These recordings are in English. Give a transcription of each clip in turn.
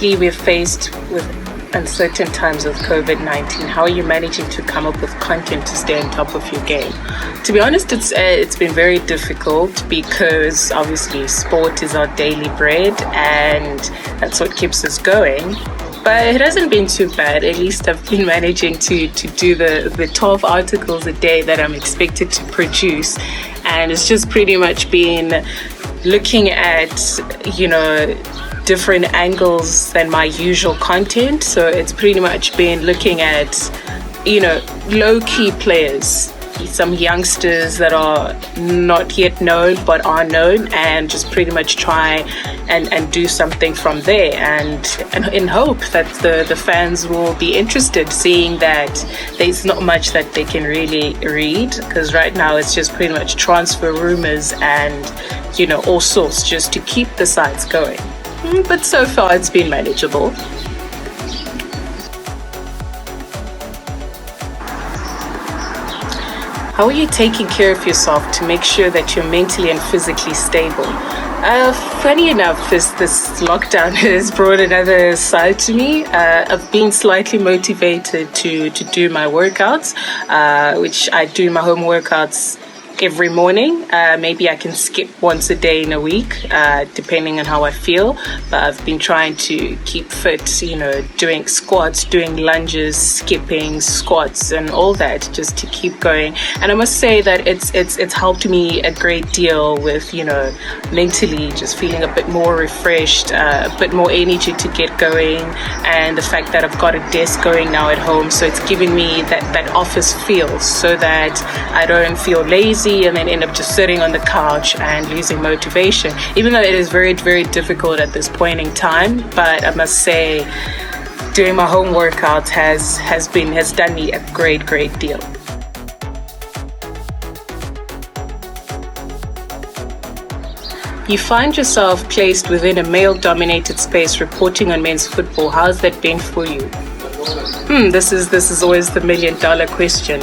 Currently, we're faced with uncertain times of COVID-19. How are you managing to come up with content to stay on top of your game? To be honest, it's been very difficult because obviously sport is our daily bread and that's what keeps us going. But it hasn't been too bad. At least I've been managing to do the 12 articles a day that I'm expected to produce. And it's just pretty much been looking at, different angles than my usual content. So it's pretty much been looking at, low-key players, some youngsters that are not yet known but are known, and just pretty much try and do something from there, and in hope that the fans will be interested, seeing that there's not much that they can really read, because right now it's just pretty much transfer rumors and all sorts just to keep the sites going. But so far it's been manageable. How are you taking care of yourself to make sure that you're mentally and physically stable? Funny enough, this lockdown has brought another side to me. I've been slightly motivated to do my workouts, which I do my home workouts every morning. Maybe I can skip once a day in a week, depending on how I feel. But I've been trying to keep fit, doing squats, doing lunges, skipping, squats, and all that, just to keep going. And I must say that it's helped me a great deal with, mentally just feeling a bit more refreshed, a bit more energy to get going. And the fact that I've got a desk going now at home, so it's giving me that office feel, so that I don't feel lazy and then end up just sitting on the couch and losing motivation, even though it is very, very difficult at this point in time. But I must say, doing my home workouts has done me a great deal. You find yourself placed within a male-dominated space reporting on men's football. How's that been for you? This is always the million-dollar question.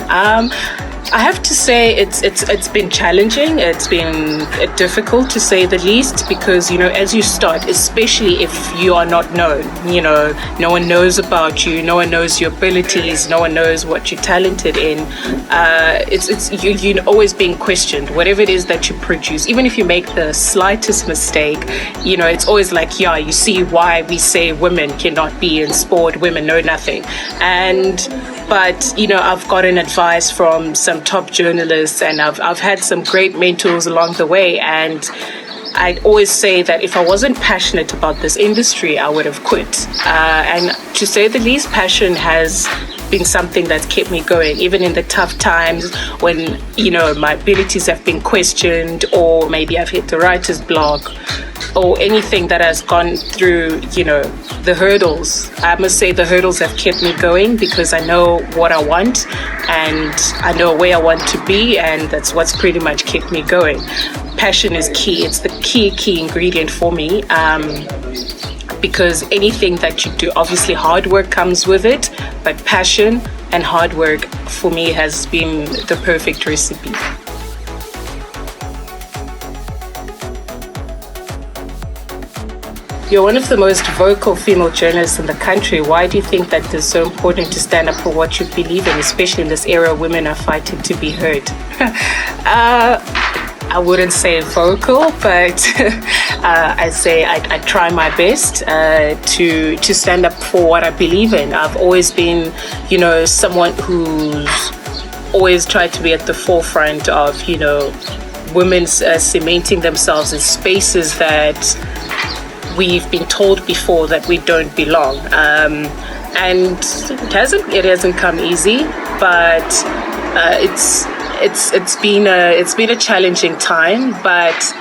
I have to say it's been challenging. It's been difficult, to say the least, because as you start, especially if you are not known, no one knows about you, no one knows your abilities, no one knows what you're talented in. You're always being questioned. Whatever it is that you produce, even if you make the slightest mistake, it's always like, you see why we say women cannot be in sport, women know nothing. But I've gotten advice from some top journalists, and I've had some great mentors along the way, and I always say that if I wasn't passionate about this industry, I would have quit. And to say the least, passion has been something that's kept me going, even in the tough times when my abilities have been questioned, or maybe I've hit the writer's block, or anything that has gone through, the hurdles. I must say the hurdles have kept me going, because I know what I want and I know where I want to be, and that's what's pretty much kept me going. Passion is key. It's the key ingredient for me, because anything that you do, obviously hard work comes with it, but passion and hard work for me has been the perfect recipe. You're one of the most vocal female journalists in the country. Why do you think that it's so important to stand up for what you believe in, especially in this era women are fighting to be heard? I wouldn't say vocal, but I say I try my best to stand up for what I believe in. I've always been, someone who's always tried to be at the forefront of, women cementing themselves in spaces that we've been told before that we don't belong, and it hasn't come easy, but it's been a challenging time. But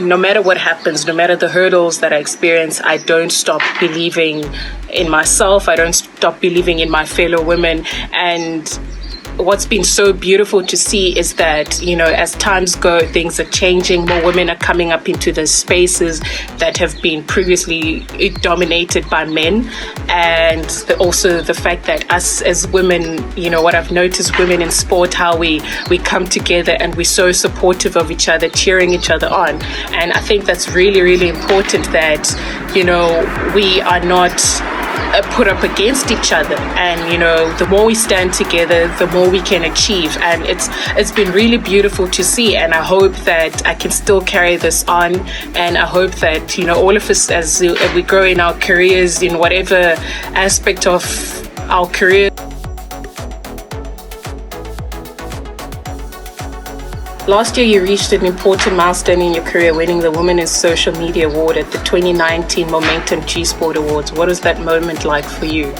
no matter what happens, no matter the hurdles that I experience, I don't stop believing in myself. I don't stop believing in my fellow women. And what's been so beautiful to see is that, as times go, things are changing. More women are coming up into the spaces that have been previously dominated by men. And also the fact that us as women, what I've noticed, women in sport, how we come together and we're so supportive of each other, cheering each other on. And I think that's really, really important, that we are not put up against each other, and the more we stand together, the more we can achieve. And it's been really beautiful to see, and I hope that I can still carry this on, and I hope that all of us, as we grow in our careers, in whatever aspect of our career. Last year, you reached an important milestone in your career, winning the Women in Social Media Award at the 2019 Momentum Gsport Awards. What was that moment like for you?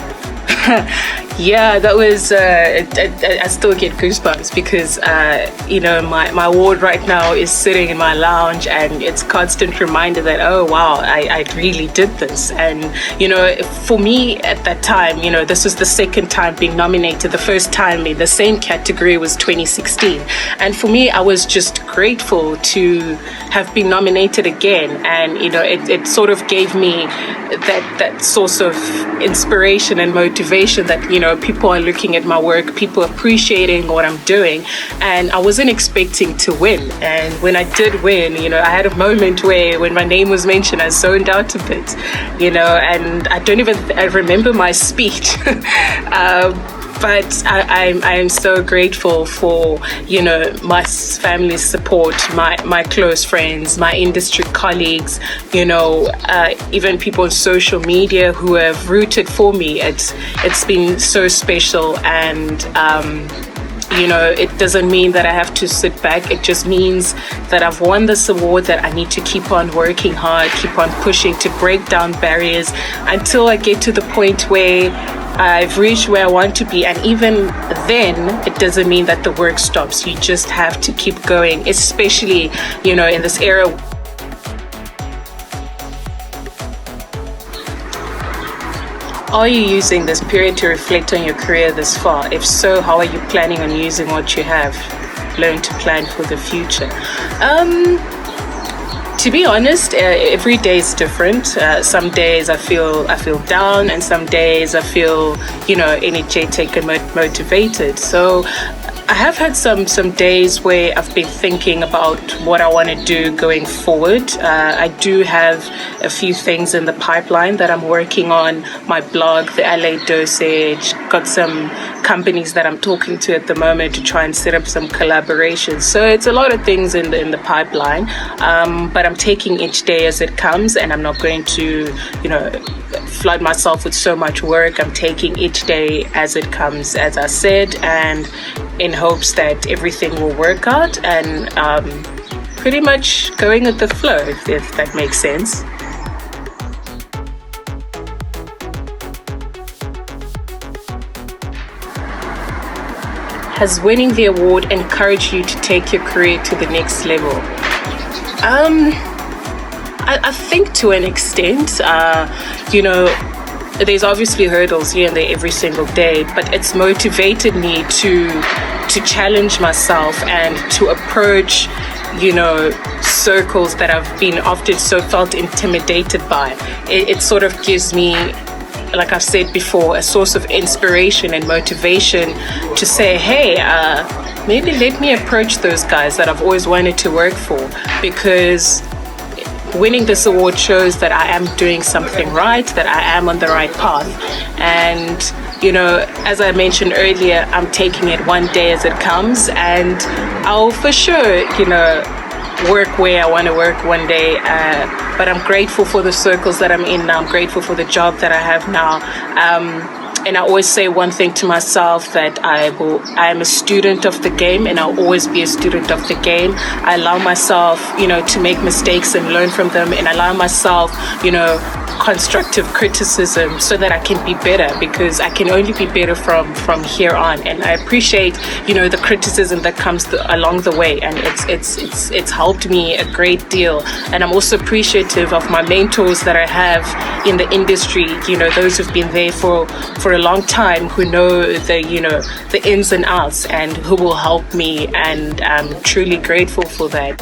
Yeah, that was, I still get goosebumps because, my award right now is sitting in my lounge, and it's a constant reminder that, oh, wow, I really did this. And, for me at that time, this was the second time being nominated. The first time in the same category was 2016. And for me, I was just grateful to have been nominated again. And, it sort of gave me that source of inspiration and motivation that, people are looking at my work, people appreciating what I'm doing, and I wasn't expecting to win. And when I did win, I had a moment where when my name was mentioned, I zoned out a bit, and I remember my speech. But I am so grateful for, my family's support, my close friends, my industry colleagues, even people on social media who have rooted for me. It's been so special, and it doesn't mean that I have to sit back. It just means that I've won this award, that I need to keep on working hard, keep on pushing to break down barriers until I get to the point where I've reached where I want to be. And even then, it doesn't mean that the work stops. You just have to keep going, especially, in this era. Are you using this period to reflect on your career this far? If so, how are you planning on using what you have learned to plan for the future? To be honest, every day is different. Some days I feel down, and some days I feel, energetic and motivated. So I have had some days where I've been thinking about what I want to do going forward. I do have a few things in the pipeline that I'm working on. My blog, the LA Dosage, got some companies that I'm talking to at the moment to try and set up some collaborations. So it's a lot of things in the pipeline, but I'm taking each day as it comes, and I'm not going to, flood myself with so much work. I'm taking each day as it comes, as I said, and in hopes that everything will work out, and pretty much going with the flow, if that makes sense. Has winning the award encouraged you to take your career to the next level? I think to an extent, there's obviously hurdles here and there every single day, but it's motivated me to challenge myself and to approach, circles that I've been often felt intimidated by. It sort of gives me, like I've said before, a source of inspiration and motivation to say, hey, maybe let me approach those guys that I've always wanted to work for, because winning this award shows that I am doing something right, that I am on the right path. And, as I mentioned earlier, I'm taking it one day as it comes, and I'll for sure, work where I want to work one day. But I'm grateful for the circles that I'm in now. I'm grateful for the job that I have now. And I always say one thing to myself, that I am a student of the game, and I'll always be a student of the game. I allow myself, to make mistakes and learn from them, and allow myself, constructive criticism so that I can be better, because I can only be better from here on. And I appreciate, the criticism that comes along the way, and it's helped me a great deal. And I'm also appreciative of my mentors that I have in the industry, those who've been there for a long time, who know the ins and outs, and who will help me, and I'm truly grateful for that.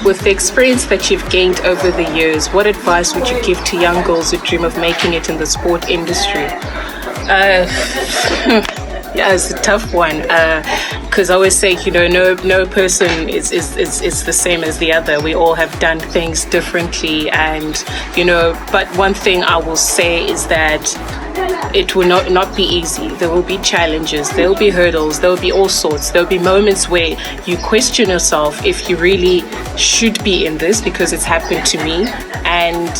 With the experience that you've gained over the years, what advice would you give to young girls who dream of making it in the sport industry? Yeah, it's a tough one because I always say, no person is the same as the other. We all have done things differently, and but one thing I will say is that it will not be easy. There will be challenges, there will be hurdles, there will be all sorts. There will be moments where you question yourself if you really should be in this, because it's happened to me, and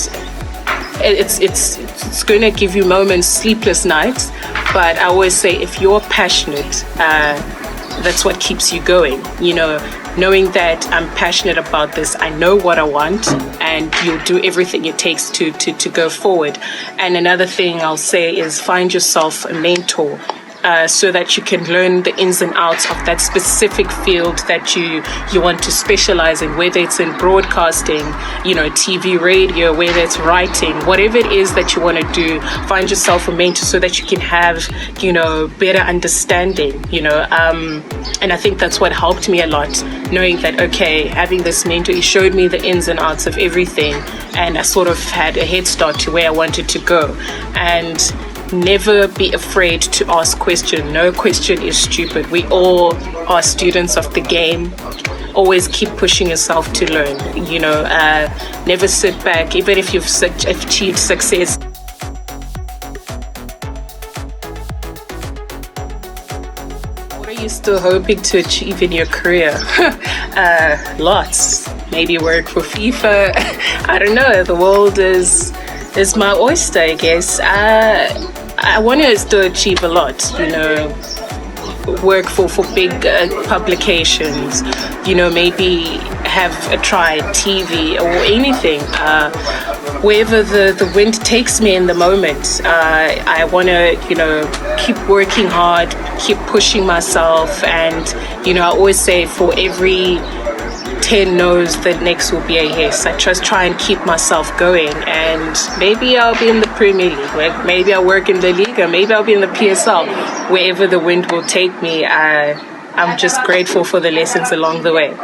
it's going to give you moments, sleepless nights. But I always say, if you're passionate, that's what keeps you going. Knowing that I'm passionate about this, I know what I want, and you'll do everything it takes to go forward. And another thing I'll say is find yourself a mentor. So that you can learn the ins and outs of that specific field that you want to specialize in, whether it's in broadcasting, TV, radio, whether it's writing, whatever it is that you want to do. Find yourself a mentor so that you can have, better understanding, and I think that's what helped me a lot, knowing that, okay, having this mentor, he showed me the ins and outs of everything, and I sort of had a head start to where I wanted to go. And never be afraid to ask questions. No question is stupid. We all are students of the game. Always keep pushing yourself to learn. Never sit back, even if you've achieved success. What are you still hoping to achieve in your career? Lots. Maybe work for FIFA. I don't know. The world is my oyster, I guess. I want to still achieve a lot, work for big publications, maybe have a try at TV or anything. Wherever the wind takes me in the moment, I want to, keep working hard, keep pushing myself. And, I always say, for every 10 no's, the next will be a yes. I just try and keep myself going, and maybe I'll be in the Premier League, maybe I'll work in the Liga, maybe I'll be in the PSL. Wherever the wind will take me, I'm just grateful for the lessons along the way.